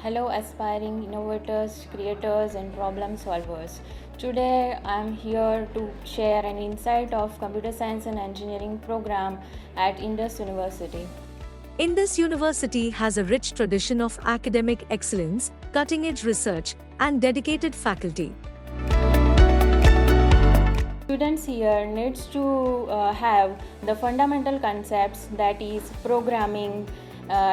Hello, aspiring innovators, creators, and problem solvers. Today, I'm here to share an insight of computer science and engineering program at Indus University. Indus University has a rich tradition of academic excellence, cutting-edge research, and dedicated faculty. Students here needs to have the fundamental concepts, that is programming,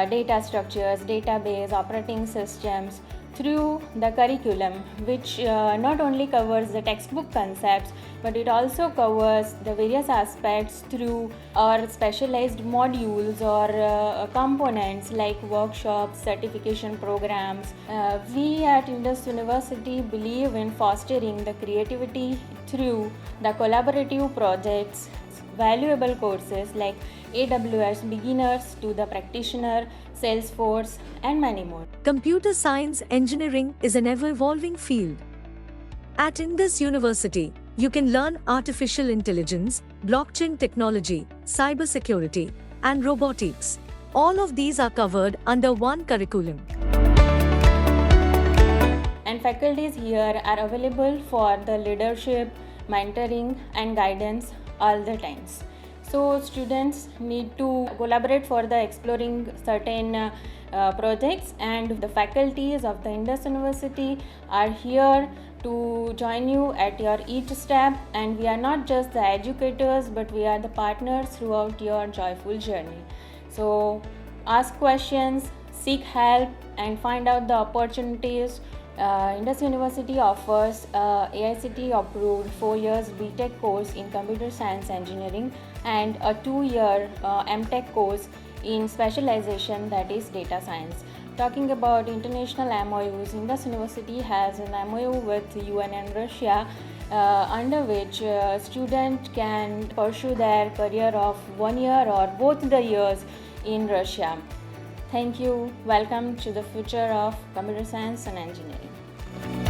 data structures, database, operating systems through the curriculum, which not only covers the textbook concepts, but it also covers the various aspects through our specialized modules or components like workshops, certification programs. We at Indus University believe in fostering the creativity through the collaborative projects, valuable courses like AWS beginners to the practitioner, Salesforce, and many more. Computer science engineering is an ever-evolving field. At Indus University, you can learn artificial intelligence, blockchain technology, cybersecurity, and robotics. All of these are covered under one curriculum. And faculties here are available for the leadership, mentoring, and guidance all the times. So students need to collaborate for the exploring certain projects, and the faculties of the Indus University are here to join you at your each step, and we are not just the educators, but we are the partners throughout your joyful journey. So ask questions, seek help, and find out the opportunities. Indus University offers AICTE approved 4 years BTech course in computer science engineering and a 2-year MTech course in specialization, that is data science. Talking about international MOUs, Indus University has an MOU with UN and Russia under which a student can pursue their career of 1 year or both the years in Russia. Thank you. Welcome to the future of computer science and engineering.